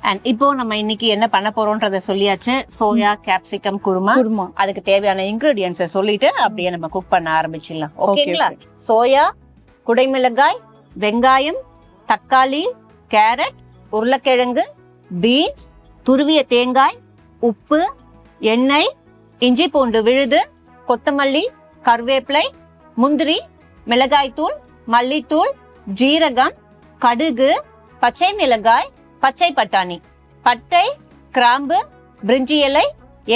And இப்போ நம்ம இன்னைக்கு என்ன பண்ண போறோம்ன்றத சொல்லியாச்சு. Soya capsicum kurma. அதுக்கு தேவையான இன்கிரீடியன்ஸை சொல்லிட்டு அப்படியே நம்ம குக் பண்ண ஆரம்பிச்சிடலாம். ஓகேங்களா? சோயா, குடைமிளகாய், வெங்காயம், தக்காளி, கேரட், உருளைக்கிழங்கு, பீன்ஸ், துருவிய தேங்காய், உப்பு, எண்ணெய், இஞ்சி பூண்டு விழுது, கொத்தமல்லி, கருவேப்பிலை, முந்திரி, மிளகாய்த்தூள், மல்லித்தூள், ஜீரகம், கடுகு, பச்சை மிளகாய், பச்சை பட்டாணி, பட்டை, கிராம்பு, பிரிஞ்சி இலை,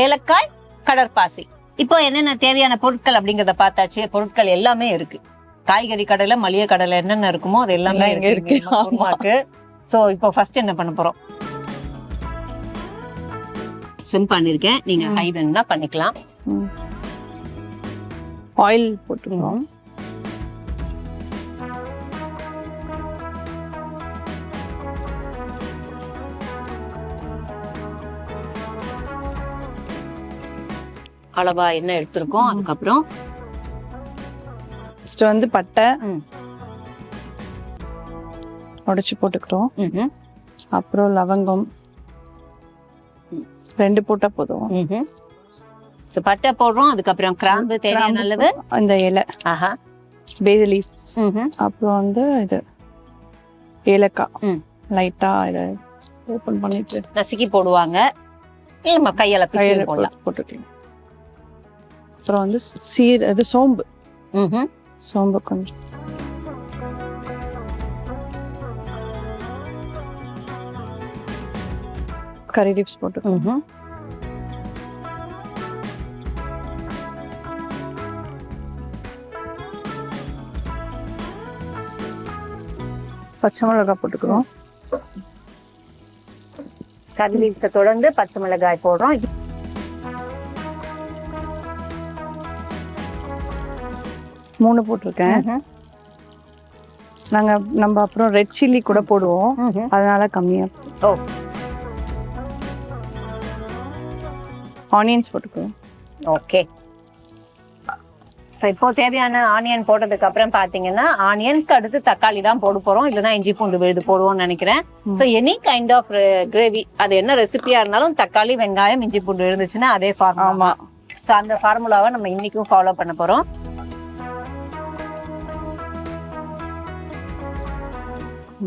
ஏலக்காய், கடற்பாசி. இப்போ என்னென்ன தேவையான பொருட்கள் அப்படிங்கறத பார்த்தாச்சு. பொருட்கள் எல்லாமே இருக்கு. காய்கறி கடையில, மளிகை கடையில என்னென்ன இருக்குமோ அது எல்லாமே இருக்கு. சோ இப்போ ஃபர்ஸ்ட் என்ன பண்ண போறோம்? சிம் பண்ணிருக்கேன். நீங்க ஹை வேணும்னா பண்ணிக்கலாம். ஆயில் போட்டுக்கிறோம். அளவா என்ன எடுத்திருக்கோம். அதுக்கப்புறம் ஃபர்ஸ்ட் வந்து பட்டை உடைச்சு போட்டுக்கிறோம். அப்புறம் லவங்கம் 2 போட்டா போதும். பட்டை போடுறோம். அதுக்கப்புறம் கிராம்பு தேவையான அளவு, அந்த இலை, பே லீஃப், அப்புறம் வந்து இது ஏலக்காய் லைட்டா இதை ஓபன் பண்ணிட்டு நசுக்கி போடுவாங்க. நம்ம கையால பிச்சு போடலாம். போட்டுக்கலாம். அப்புறம் வந்து இது சோம்பு. சோம்பு கொஞ்சம், கறி லீவ்ஸ் போட்டுக்கலாம். பச்சை மிளகாய் போட்டுக்கிறோம். கறி லீவ்ஸை தொடர்ந்து பச்சை மிளகாய் போடுறோம். 3 போட்டிருக்கேன். நம்ம அப்புறம் ரெட் சில்லி கூட போடுவோம், அதனால கம்மியா. ஆனியன்ஸ் போட்டுக்குவோம். ஓகே. இப்போ தேவையான ஆனியன் போட்டதுக்கு அப்புறம் பாத்தீங்கன்னா ஆனியனுக்கு அடுத்து தக்காளி தான் போட போறோம். இல்லைன்னா இஞ்சி பூண்டு விழுது போடுவோம்னு நினைக்கிறேன். So any kind of gravy, அது என்ன ரெசிபியா இருந்தாலும் தக்காளி, வெங்காயம், இஞ்சி பூண்டு இருந்துச்சுன்னா அதே ஃபார்முலா. ஸோ அந்த ஃபார்முலாவை நம்ம இன்னைக்கும் ஃபாலோ பண்ண போறோம்.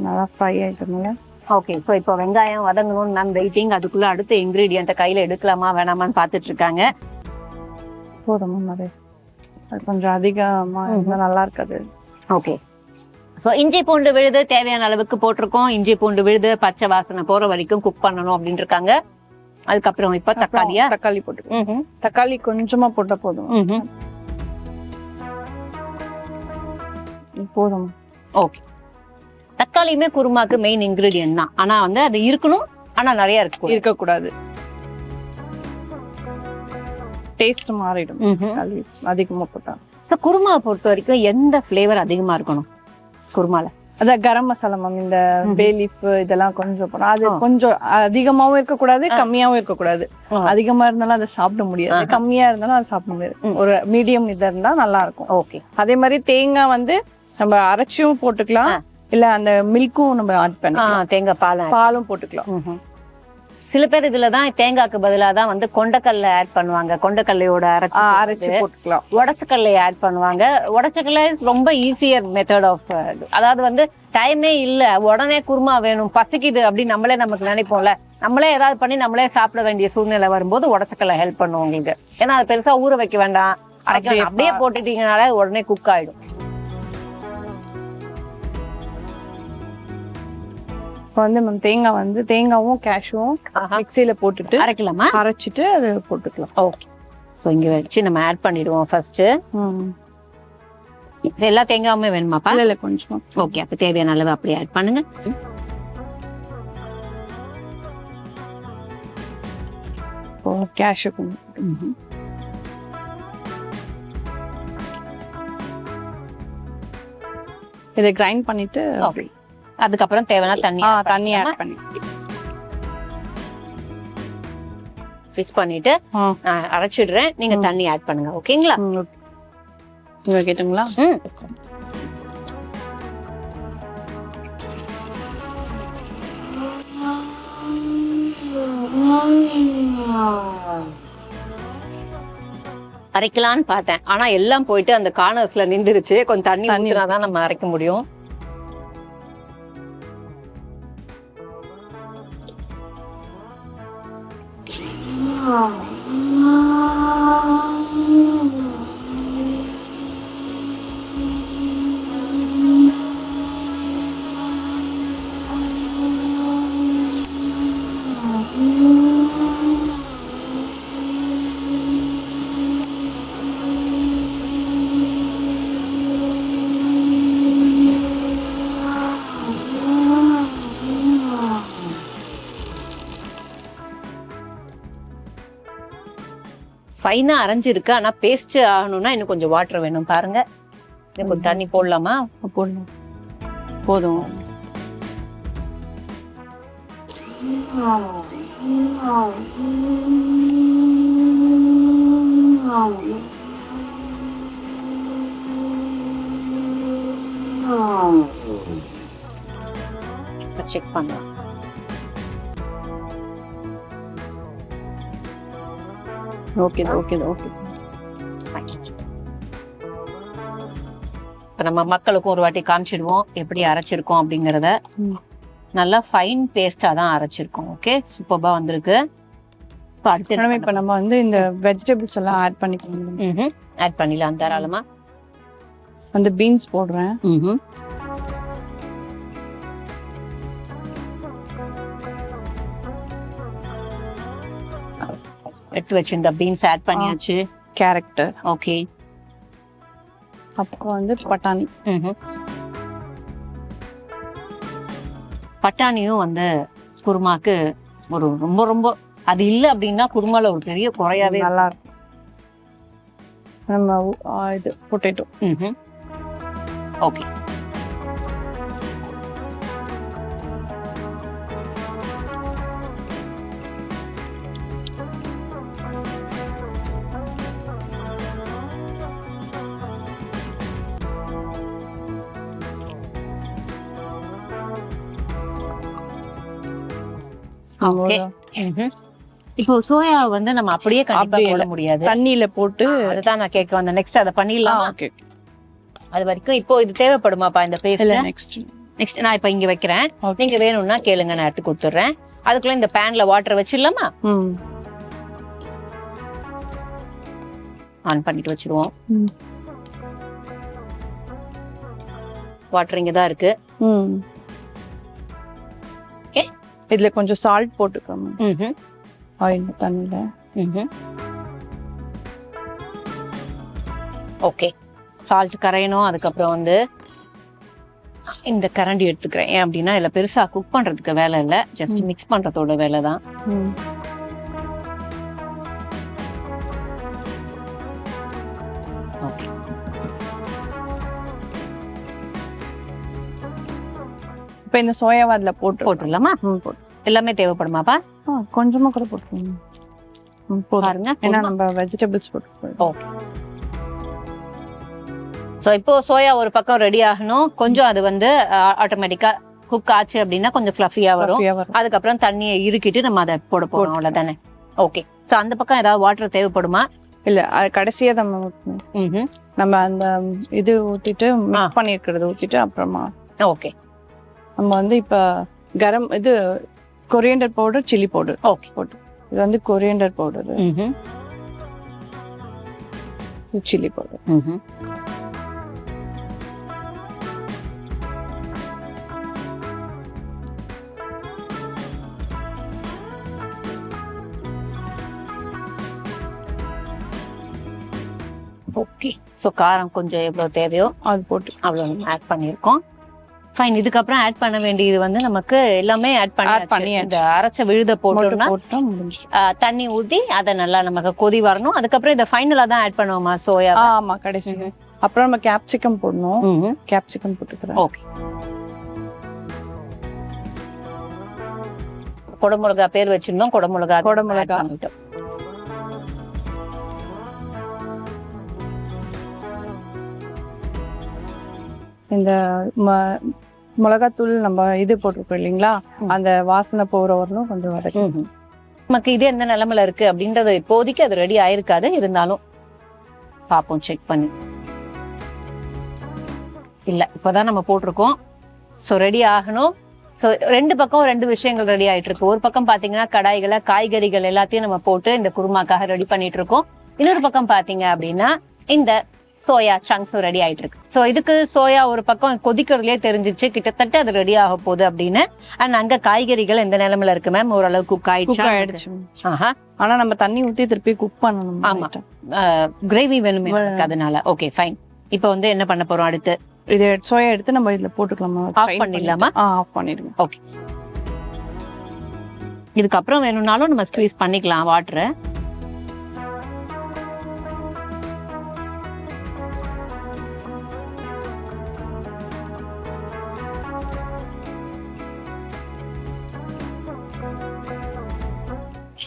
நல்லா ஃப்ரை ஆயிட்டோம்ல. ஓகே. ஸோ இப்போ வெங்காயம் வதங்கணும்னு மேம் வெயிட்டிங். அதுக்குள்ள அடுத்த இன்கிரீடியன்ட்டை கையில எடுக்கலாமா வேணாமான்னு பார்த்துட்டு இருக்காங்க. போதும், அது கொஞ்சம் அதிகமா இருந்தா நல்லா இருக்காது. ஓகே. ஸோ இஞ்சி பூண்டு விழுது தேவையான அளவுக்கு போட்டிருக்கோம். இஞ்சி பூண்டு விழுது பச்சை வாசனை போற வரைக்கும் குக் பண்ணணும் அப்படின்னு இருக்காங்க. அதுக்கப்புறம் இப்ப தக்காளி போட்டு, தக்காளி கொஞ்சமா போட்டா போதும். போதும். ஓகே. தக்காளியுமே குருமாக்கு மெயின் இன்கிரீடியன்ட் தான். ஆனா வந்து அது இருக்கணும், ஆனா நிறைய இருக்கக்கூடாது. டேஸ்ட் மாறிடும் அதிகமா போட்டா. குருமாவை பொறுத்த வரைக்கும் எந்த ஃபிளேவர் அதிகமா இருக்கணும் குருமால? அதான் கரம் மசாலா மேம், இந்த பே லீஃப் இதெல்லாம் கொஞ்சம் போடும். அது கொஞ்சம் அதிகமாவும் இருக்கக்கூடாது, கம்மியாவும் இருக்கக்கூடாது. அதிகமா இருந்தாலும் அதை சாப்பிட முடியாது, கம்மியா இருந்தாலும் அதை சாப்பிட முடியாது. ஒரு மீடியம் இதா இருந்தா நல்லா இருக்கும். ஓகே. அதே மாதிரி தேங்காய் வந்து நம்ம அரைச்சும் போட்டுக்கலாம், இல்ல அந்த மில்க்கும் நம்ம ஆட் பண்ணலாம். தேங்காய் பாலும் போட்டுக்கலாம். சில பேர் இதுலதான் தேங்காய்க்கு பதிலா தான் வந்து கொண்டக்கல்ல ஆட் பண்ணுவாங்க. கொண்டக்கல்லையோட அரைச்சு போட்டுக்கலாம். உடச்சக்கல்லையை ஆட் பண்ணுவாங்க. உடச்சக்கல்லை ரொம்ப ஈஸியர் மெத்தட் ஆஃப், அதாவது வந்து டைமே இல்ல, உடனே குருமா வேணும், பசிக்குது அப்படின்னு நம்மளே நமக்கு நினைப்போம்ல. நம்மளே ஏதாவது பண்ணி நம்மளே சாப்பிட வேண்டிய சூழ்நிலை வரும்போது உடச்சக்கல்லை ஹெல்ப் பண்ணுவோம் உங்களுக்கு. ஏன்னா அது பெருசா ஊற வைக்க வேண்டாம், அப்படியே போட்டுட்டீங்கனால உடனே குக் ஆயிடும். இப்போ வந்து தேங்காய் வந்து தேங்காவும் கேஷுவும் மிக்சியில போட்டுட்டு அரைக்கலாமா? அரைச்சிட்டு அதை போட்டுக்கலாம். ஓகே. ஸோ இங்க வச்சு நம்ம ஆட் பண்ணிடுவோம் ஃபர்ஸ்ட். எல்லா தேங்காயுமே வேணுமாப்பா? இல்ல கொஞ்சமா. ஓகே. அப்ப தேவையான அளவு அப்படியே ஆட் பண்ணுங்க. கேஷு இதை கிரைண்ட் பண்ணிட்டு அதுக்கப்புறம் தேவையான தண்ணி ஆட் பண்ணி மிக்ஸ் பண்ணிட்டு அரைச்சிடுறேன். நீங்க தண்ணி ஆட் பண்ணுங்க. ஓகேங்களா? நீங்க கேட்டுங்களா? அரைக்கலான்னு பார்த்தேன், ஆனா எல்லாம் போயிட்டு அந்த கார்னர்ஸ்ல நின்றுச்சு. கொஞ்சம் தண்ணி ஊத்தினாதான் நம்ம அரைக்க முடியும். ஃபைனா அரைஞ்சிருக்கு, ஆனா பேஸ்ட் ஆகணும்னா இன்னும் கொஞ்சம் வாட்டர் வேணும். பாருங்க, இன்னும் கொஞ்சம் தண்ணி போடலாமா? போடலாம், போதும். செக் பண்ணலாம். Okay okay okay. இப்ப நம்ம மக்களுக்கும் ஒரு வாட்டி காமிச்சிடுவோம் எப்படி அரைச்சிருக்கோம் அப்படிங்கறத. நல்லா ஃபைன் பேஸ்டா தான் அரைச்சிருக்கோம். ஓகே, சூப்பர்பா வந்திருக்கு. இப்ப அடுத்து இப்ப நம்ம வந்து இந்த வெஜிடபிள்ஸ் எல்லாம் ஆட் பண்ணிக்கலாம். ஆட் பண்ணிடலாம் தாராளமா. அந்த பீன்ஸ் போடுறேன். எடுத்து வச்சிருந்த பீன்ஸ் ஆட் பண்ணியாச்சு. Carrot, okay. அப்புறம் வந்து பட்டாணி. பட்டாணியும் வந்து குருமாக்கு ஒரு ரொம்ப ரொம்ப, அது இல்ல அப்படின்னா குருமால ஒரு பெரிய குறையாவே நல்லா இருக்கும். நம்ம இது பொட்டேட்டோ. ஓகே. இப்போ சோயா வந்து நம்ம அப்படியே கண்டிப்பா போட முடியாது, தண்ணியில போட்டு. அதுதான் நான் கேட்க வந்தேன். நெக்ஸ்ட் அதை பண்ணிடலாம். அது வரைக்கும் இப்போ இது தேவைப்படுமாப்பா இந்த பேஸ்ட்? நெக்ஸ்ட் நான் இப்ப இங்க வைக்கிறேன், நீங்க வேணும்னா கேளுங்க, நான் எடுத்து கொடுத்துட்றேன். அதுக்குள்ள இந்த பேன்ல வாட்டர் வச்சிடலாமா? ஆன் பண்ணிட்டு வச்சிருவோம். வாட்டர் இங்க தான் இருக்கு. இதுல கொஞ்சம் சால்ட் போட்டுக்கோங்க ஆயில் தண்ணியில. ஓகே, சால்ட் கரையணும். அதுக்கப்புறம் வந்து இந்த கரண்டி எடுத்துக்கிறேன். ஏன் அப்படின்னா இதுல பெருசா குக் பண்றதுக்கு வேலை இல்லை, ஜஸ்ட் மிக்ஸ் பண்றதோட வேலை தான். ஓகே, இப்ப இந்த சோயாவை அதுல போட்டுடலாமா? எல்லாமே தேவைப்படுமாப்பா? கொஞ்சமா கூட போட்டுக்கோங்க. பாருங்க, ஏன்னா நம்ம வெஜிடபிள்ஸ் போட்டுக்கோங்க. ஓகே. சோ இப்போ சோயா ஒரு பக்கம் ரெடி ஆகணும். கொஞ்சம் அது வந்து ஆட்டோமேட்டிக்கா குக் ஆச்சு அப்படின்னா கொஞ்சம் ஃப்ளஃபியா வரும். அதுக்கப்புறம் தண்ணியை இறுக்கிட்டு நம்ம அதை போட போறோம், அவ்வளவுதானே? ஓகே. சோ அந்த பக்கம் ஏதாவது வாட்டர் தேவைப்படுமா? இல்ல, அது கடைசியா நம்ம அந்த இது ஊத்திட்டு மிக்ஸ் பண்ணிருக்கிறது ஊத்திட்டு அப்புறமா. ஓகே. நம்ம வந்து இப்ப கரம் இது coriander powder, chilli powder. Okay, போட்டு. இது வந்து கொரியண்டர் பவுடர், இது சில்லி பவுடர். ஓகே. சோ காரம் கொஞ்சம் எவ்வளவு தேவையோ அது போட்டு அவ்வளவு ஆட் பண்ணிருக்கோம். ஃபைன். இதுக்கப்புறம் ஆட் பண்ண வேண்டியது வந்து நமக்கு எல்லாமே ஆட் பண்ணி இந்த அரைச்ச விழுத போட்டோம்னா தண்ணி ஊத்தி அதை நல்லா நமக்கு கொதி வரணும். அதுக்கப்புறம் இதை ஃபைனலா தான் ஆட் பண்ணுவோமா சோயா? ஆமா, கடைசி. அப்புறம் நம்ம கேப்சிகம் போடணும். கேப்சிகம் போட்டுக்கிறேன். ஓகே. குடமிளகா பேர் வச்சிருந்தோம், குடமிளகா. இந்த மிளகாத்தூள் நம்ம இது போட்டிருக்கோம் இல்லைங்களா, அந்த வாசனை போற வரணும் கொஞ்சம் வதக்கி. நமக்கு இது எந்த நிலைமையில இருக்கு அப்படின்றது இப்போதைக்கு அது ரெடி ஆயிருக்காது, இருந்தாலும் பாப்போம் செக் பண்ணி. இல்ல இப்பதான் நம்ம போட்டிருக்கோம். சோ ரெடி ஆகணும். சோ ரெண்டு பக்கம் ரெண்டு விஷயங்கள் ரெடி ஆயிட்டு இருக்கு. ஒரு பக்கம் பாத்தீங்கன்னா கடாய்களை காய்கறிகள் எல்லாத்தையும் நம்ம போட்டு இந்த குருமாக்காக ரெடி பண்ணிட்டு இருக்கோம். இன்னொரு பக்கம் பாத்தீங்க அப்படின்னா இந்த சோயா சங்க்ஸும் ரெடி ஆயிட்டு இருக்கு. சோ இதுக்கு சோயா ஒரு பக்கம் கொதிக்கிறதுலயே தெரிஞ்சிச்சு கிட்டத்தட்ட அது ரெடி ஆக போகுது அப்படின்னு. அண்ட் அங்க காய்கறிகள் எந்த நிலைமையில இருக்கு மேம்? ஓரளவு குக் ஆயிடுச்சு. ஆனா நம்ம தண்ணி ஊத்தி திருப்பி குக் பண்ணணும். ஆமா, கிரேவி வேணுமே அதனால. Okay fine. இப்போ வந்து என்ன பண்ண போறோம் அடுத்து? இது சோயா எடுத்து நம்ம இதுல போட்டுக்கலாமா? ஆஃப் பண்ணிடலாமா? ஆஃப் பண்ணிடுங்க. ஓகே. இதுக்கப்புறம் வேணும்னாலும் நம்ம ஸ்குவீஸ் பண்ணிக்கலாம் வாட்டரை.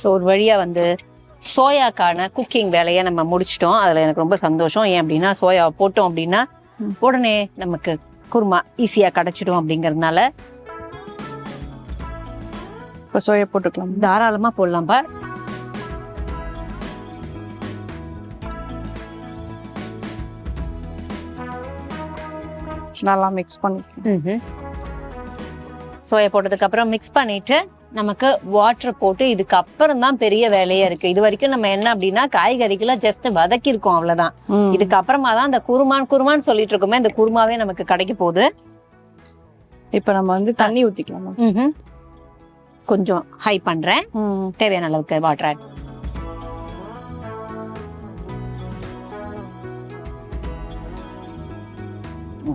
ஸோ ஒரு வழியா வந்து சோயாக்கான குக்கிங் வேலையை நம்ம முடிச்சிட்டோம். அதுல எனக்கு ரொம்ப சந்தோஷம். ஏன் அப்படின்னா சோயாவை போட்டோம் அப்படின்னா உடனே நமக்கு குருமா ஈஸியா கிடைச்சிடும் அப்படிங்கறதுனால. இப்போ சோயா போட்டுக்கலாம். தாராளமா போடலாம் பார். நல்லா மிக்ஸ் பண்ணி சோயா போட்டதுக்கு அப்புறம் மிக்ஸ் பண்ணிட்டு நமக்கு வாட்டர் போட்டு இதுக்கு அப்புறம் தான் பெரிய வேலையா இருக்கு. இது வரைக்கும் நம்ம என்ன அப்படின்னா காய்கறிகளை ஜஸ்ட் வதக்கி இருக்கோம், அவ்வளவுதான். இதுக்கு அப்புறமா தான் இந்த குருமான்னு சொல்லிட்டு இருக்கோமே, இந்த குருமாவே நமக்கு கிடைக்க போகுது. இப்ப நம்ம வந்து தண்ணி ஊத்திக்கலாமா? கொஞ்சம் ஹை பண்றேன். தேவையான அளவுக்கு வாட்டர் ஆட்.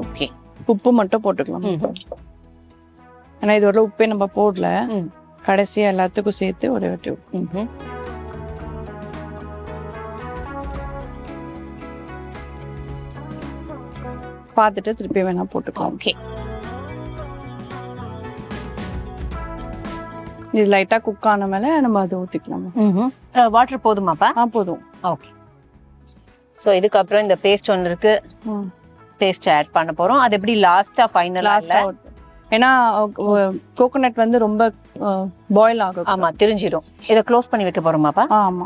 ஓகே, உப்பு மட்டும் போட்டுக்கலாம். ஏன்னா இது ஒரு உப்பே நம்ம போடல, கடைசியா எல்லாத்துக்கும் சேர்த்து ஒரே வாட்டி பார்த்துட்டு திருப்பி வேணா போட்டுக்கலாம். ஓகே, இது லைட்டா குக் ஆன மேல நம்ம அதை ஊத்திக்கலாம். வாட்டர் போதுமாப்பா? போதும். ஓகே. ஸோ இதுக்கப்புறம் இந்த பேஸ்ட் ஒன்று இருக்கு, பேஸ்ட் ஆட் பண்ண போறோம். அது எப்படி லாஸ்டா ஃபைனலா? ஏன்னா கோகோனட் வந்து ரொம்ப பாயில் ஆகும். ஆமா, தெரிஞ்சிடும். இதை க்ளோஸ் பண்ணி வைக்க போறோமாப்பா? ஆமா.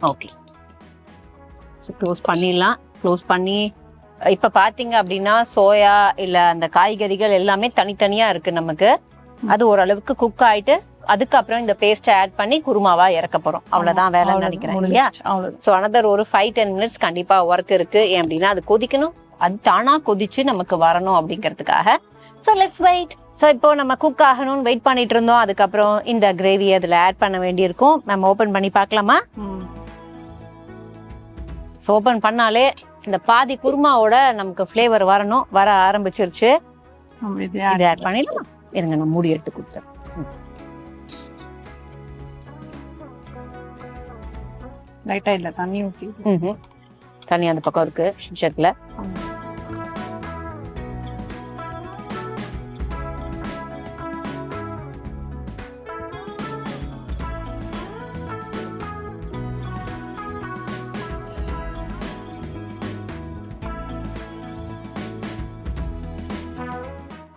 ஓகே, ஸோ க்ளோஸ் பண்ணிடலாம். க்ளோஸ் பண்ணி இப்ப பாத்தீங்க அப்படின்னா சோயா இல்ல அந்த காய்கறிகள் எல்லாமே தனித்தனியா இருக்கு நமக்கு. அது ஓரளவுக்கு குக் ஆயிட்டு அதுக்கப்புறம் இந்த பேஸ்ட் ஆட் பண்ணி குருமாவா இறக்க போறோம். அவ்வளவுதான் வேலை நினைக்கிறேன் இல்லையா? ஸோ அனதர் ஒரு 5-10 மினிட்ஸ் கண்டிப்பா ஒர்க் இருக்கு. ஏன் அப்படின்னா அது கொதிக்கணும், அது தானா கொதிச்சு நமக்கு வரணும் அப்படிங்கிறதுக்காக. So let's wait. ஸோ இப்போ நம்ம குக் ஆகணும்னு வெயிட் பண்ணிட்டு இருந்தோம். அதுக்கப்புறம் இந்த கிரேவி அதில் ஆட் பண்ண வேண்டியிருக்கும். நம்ம ஓப்பன் பண்ணி பார்க்கலாமா? ஸோ ஓப்பன் பண்ணாலே இந்த பாதி குருமாவோட நமக்கு ஃப்ளேவர் வரணும், வர ஆரம்பிச்சிருச்சு. இது ஆட் பண்ணிடலாமா? இருங்க, நான் மூடி எடுத்து கொடுத்தேன். லைட்டா இல்ல தண்ணி ஊற்றி, தண்ணி அந்த பக்கம் இருக்கு ஜக்ல.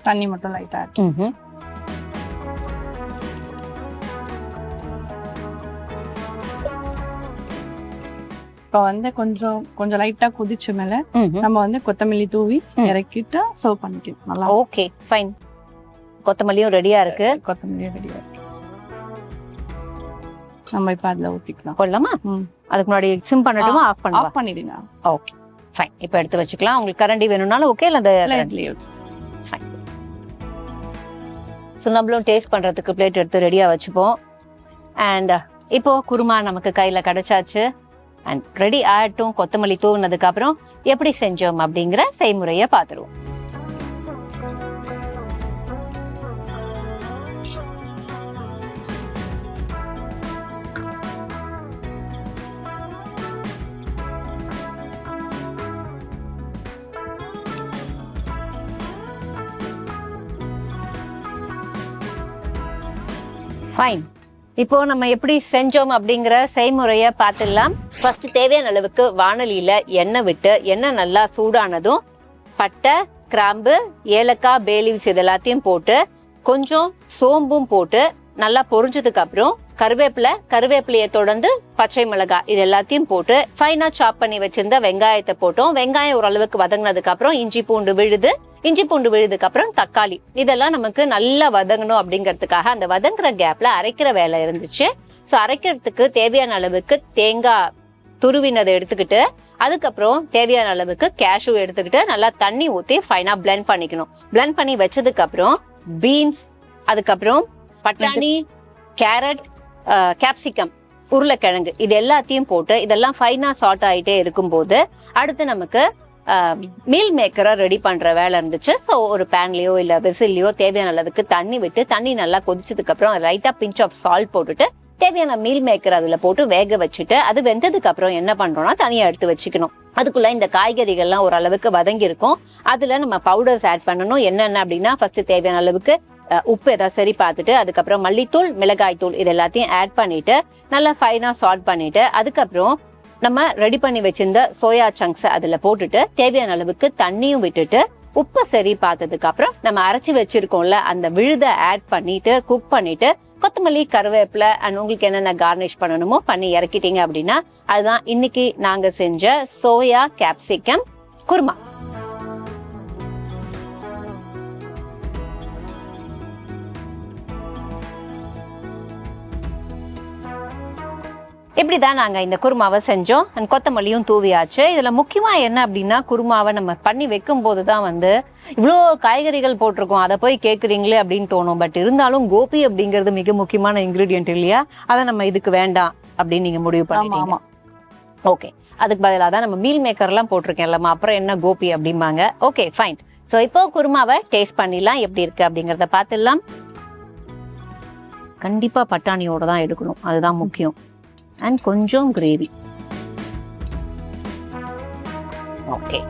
தண்ணி மட்டும் லைட்டா. இப்போ வந்து கொஞ்சம் லைட்டா கொதிச்ச மேல நம்ம வந்து கொத்தமல்லி தூவி இறக்கிட்டு சர்வ் பண்ணிக்கலாம். நல்லா. Okay fine. கொத்தமல்லியும் ரெடியா இருக்கு. கொத்தமல்லியும் ரெடியா இருக்கு. நம்ம இப்ப அதுல ஊத்திக்கலாம். கொள்ளலாமா? அதுக்கு முன்னாடி சிம் பண்ணட்டுமா? ஆஃப் பண்ணலாம். ஆஃப் பண்ணிடுங்க. Okay fine. இப்போ எடுத்து வச்சுக்கலாம். உங்களுக்கு கரண்டி வேணும்னாலும் ஓகே, இல்ல அந்த ஃபைன். ஸோ நம்மளும் டேஸ்ட் பண்றதுக்கு பிளேட் எடுத்து ரெடியா வச்சுப்போம். அண்ட் இப்போ குருமா நமக்கு கையில கிடைச்சாச்சு. அண்ட் ரெடி ஆகட்டும். கொத்தமல்லி தூவினதுக்கு அப்புறம் எப்படி செஞ்சோம் அப்படிங்கிற செய்முறையை பார்த்துருவோம். ஃபைன். இப்போ நம்ம எப்படி செஞ்சோம் அப்படிங்கிற செய்முறையை பார்த்துடலாம். ஃபர்ஸ்ட் தேவையான அளவுக்கு வானலியில எண்ணெய் விட்டு, எண்ணெய் நல்லா சூடானதும் பட்டை, கிராம்பு, ஏலக்காய், பே லீவ்ஸ் இது எல்லாத்தையும் போட்டு கொஞ்சம் சோம்பும் போட்டு நல்லா பொரிஞ்சதுக்கு அப்புறம் கருவேப்பிலையை தொடர்ந்து பச்சை மிளகாய் இது எல்லாத்தையும் போட்டு ஃபைனா சாப் பண்ணி வச்சிருந்த வெங்காயத்தை போட்டோம். வெங்காயம் ஓரளவுக்கு வதங்கினதுக்கு அப்புறம் இஞ்சி பூண்டு விழுதுக்கு அப்புறம் தக்காளி இதெல்லாம் நமக்கு நல்லா வதங்கணும் அப்படிங்கிறதுக்காக அந்த வதங்குற கேப்ல அரைக்கிற வேலை இருந்துச்சு. ஸோ அரைக்கிறதுக்கு தேவையான அளவுக்கு தேங்காய் துருவினதை எடுத்துக்கிட்டு அதுக்கப்புறம் தேவையான அளவுக்கு கேஷ்யூ எடுத்துக்கிட்டு நல்லா தண்ணி ஊற்றி ஃபைனா பிளெண்ட் பண்ணிக்கணும். பிளெண்ட் பண்ணி வச்சதுக்கு அப்புறம் பீன்ஸ், அதுக்கப்புறம் பட்டாணி, கேரட், கேப்சிகம், உருளைக்கிழங்கு இது எல்லாத்தையும் போட்டு இதெல்லாம் ஃபைனா சால்ட் ஆகிட்டே இருக்கும்போது அடுத்து நமக்கு மீல் மேக்கரை ரெடி பண்ற வேலை இருந்துச்சு. ஸோ ஒரு பேன்லயோ இல்ல விசில்லையோ தேவையான அளவுக்கு தண்ணி விட்டு தண்ணி நல்லா கொதிச்சதுக்கு அப்புறம் லைட்டா பிஞ்ச் ஆஃப் சால்ட் போட்டுட்டு தேவையான மீல் மேக்கர் அதுல போட்டு வேக வச்சுட்டு அது வெந்ததுக்கு அப்புறம் என்ன பண்றோம்னா தனியா எடுத்து வச்சுக்கணும். அதுக்குள்ள இந்த காய்கறிகள்லாம் ஓரளவுக்கு வதங்கி இருக்கும். அதுல நம்ம பவுடர்ஸ் ஆட் பண்ணணும். என்னென்ன அப்படின்னா ஃபர்ஸ்ட் தேவையான அளவுக்கு உப்பு ஏதாவது சரி பார்த்துட்டு அதுக்கப்புறம் மல்லித்தூள், மிளகாய் தூள் இது எல்லாத்தையும் ஆட் பண்ணிட்டு நல்லா ஃபைனா சால்ட் பண்ணிட்டு அதுக்கப்புறம் நம்ம ரெடி பண்ணி வச்சிருந்த சோயா சங்க்ஸ் அதுல போட்டுட்டு தேவையான அளவுக்கு தண்ணியும் விட்டுட்டு உப்பு சரி பார்த்ததுக்கு அப்புறம் நம்ம அரைச்சி வச்சிருக்கோம்ல அந்த விழுதை ஆட் பண்ணிட்டு குக் பண்ணிட்டு கொத்தமல்லி, கருவேப்பிலை அண்ட் உங்களுக்கு என்னென்ன கார்னிஷ் பண்ணணுமோ பண்ணி இறக்கிட்டீங்க அப்படின்னா அதுதான் இன்னைக்கு நாங்க செஞ்ச சோயா கேப்சிகம் குருமா. இப்படிதான் நாங்க இந்த குருமாவை செஞ்சோம். அண்ட் கொத்தமல்லியும் தூவியாச்சு. இதுல முக்கியமா என்ன அப்படின்னா குருமாவை நம்ம பண்ணி வைக்கும் போதுதான் இவ்வளோ காய்கறிகள் போட்டிருக்கோம் அதை போய் கேட்குறீங்களே அப்படின்னு தோணும். பட் இருந்தாலும் கோபி அப்படிங்கிறது மிக முக்கியமான இன்கிரீடியன்ட் இல்லையா, அதை நம்ம இதுக்கு வேண்டாம் அப்படின்னு நீங்க முடிவு பண்ணிட்டீங்க. ஓகே, அதுக்கு பதிலாக தான் நம்ம மீல் மேக்கர்லாம் போட்டிருக்கேன்லம்மா, அப்புறம் என்ன கோபி அப்படிம்பாங்க. Okay fine. ஸோ இப்போ குருமாவை டேஸ்ட் பண்ணிடலாம் எப்படி இருக்கு அப்படிங்கிறத பார்த்துடலாம். கண்டிப்பா பட்டாணியோட தான் எடுக்கணும், அதுதான் முக்கியம். அண்ட் கொஞ்சம் கிரேவி. ஓகே,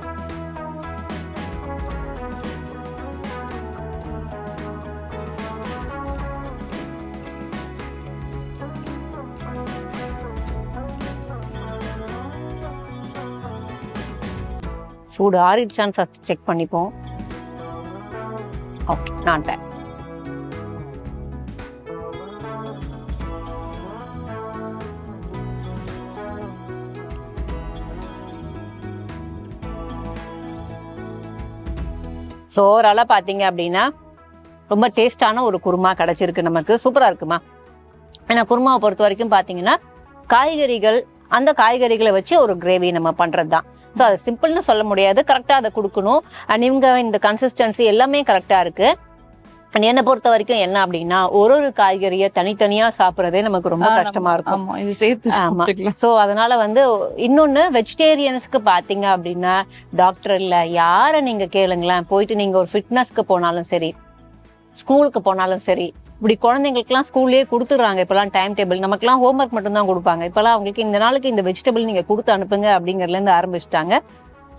சூடு ஆறிடுச்சான்னு ஃபர்ஸ்ட் செக் பண்ணிப்போம். Okay, not bad. ஸோ ஓவராலாக பார்த்தீங்க அப்படின்னா ரொம்ப டேஸ்டான ஒரு குருமா கிடைச்சிருக்கு நமக்கு. சூப்பராக இருக்குமா? ஏன்னா குருமாவை பொறுத்த வரைக்கும் பார்த்தீங்கன்னா காய்கறிகள், அந்த காய்கறிகளை வச்சு ஒரு கிரேவி நம்ம பண்ணுறது தான். ஸோ அது சிம்பிள்னு சொல்ல முடியாது, கரெக்டாக அதை கொடுக்கணும். அண்ட் இவங்க இந்த கன்சிஸ்டன்சி எல்லாமே கரெக்டாக இருக்குது. அண்ட் என்னை பொறுத்த வரைக்கும் என்ன அப்படின்னா ஒரு காய்கறியை தனித்தனியா சாப்பிட்றதே நமக்கு ரொம்ப கஷ்டமா இருக்கும். ஆமா, ஸோ அதனால இன்னொன்னு வெஜிடேரியன்ஸ்க்கு பாத்தீங்க அப்படின்னா டாக்டர் இல்ல யாரை நீங்க கேளுங்களேன், போயிட்டு நீங்க ஒரு ஃபிட்னஸ்க்கு போனாலும் சரி, ஸ்கூலுக்கு போனாலும் சரி, இப்படி குழந்தைங்களுக்குலாம் ஸ்கூல்லேயே கொடுத்துடுறாங்க இப்பெல்லாம் டைம் டேபிள். நமக்குலாம் ஹோம்ஒர்க் மட்டும் தான் கொடுப்பாங்க. இப்பெல்லாம் அவங்களுக்கு இந்த நாளுக்கு இந்த வெஜிடபிள் நீங்க கொடுத்து அனுப்புங்க அப்படிங்கறதுல இருந்து ஆரம்பிச்சிட்டாங்க.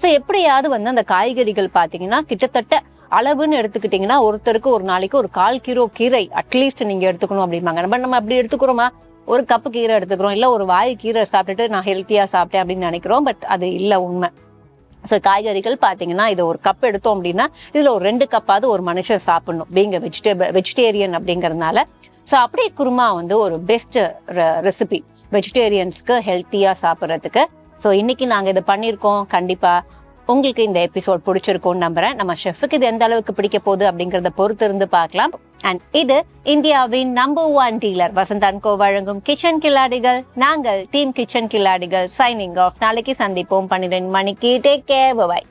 ஸோ எப்படியாவது அந்த காய்கறிகள் பாத்தீங்கன்னா கிட்டத்தட்ட அளவுன்னு எடுத்துக்கிட்டீங்கன்னா ஒருத்தருக்கு ஒரு நாளைக்கு ஒரு 1/4 கிலோ கீரை அட்லீஸ்ட் நீங்க எடுத்துக்கணும் அப்படிம்பாங்க. நம்ம அப்படி எடுத்துக்கிறோமா? ஒரு கப்பு கீரை எடுத்துக்கிறோம், இல்ல ஒரு வாய் கீரை சாப்பிட்டுட்டு நான் ஹெல்த்தியா சாப்பிட்டேன் அப்படின்னு நினைக்கிறோம். பட் அது இல்ல உண்மை. ஸோ காய்கறிகள் பாத்தீங்கன்னா இது ஒரு கப் எடுத்தோம் அப்படின்னா இதுல ஒரு 2 கப்பாவது ஒரு மனுஷன் சாப்பிடணும் பீங்க வெஜிடேரியன் அப்படிங்கறதுனால. ஸோ அப்படியே குருமா ஒரு பெஸ்ட் ரெசிபி வெஜிடேரியன்ஸ்க்கு ஹெல்த்தியா சாப்பிட்றதுக்கு. ஸோ இன்னைக்கு நாங்க இதை பண்ணியிருக்கோம். கண்டிப்பா உங்களுக்கு இந்த எபிசோட் பிடிச்சிருக்கும்னு நம்புறேன். நம்ம ஷெஃப்க்கு இது எந்த அளவுக்கு பிடிக்க போகுது அப்படிங்கறத பொறுத்து இருந்து பார்க்கலாம். அண்ட் இது இந்தியாவின் number 1 dealer Vasanth and co வழங்கும் கிச்சன் கில்லாடிகள். நாங்கள் டீம் கிச்சன் கில்லாடிகள் சைனிங் ஆஃப். நாளைக்கு சந்திப்போம் 12 மணிக்கு. Take care, by.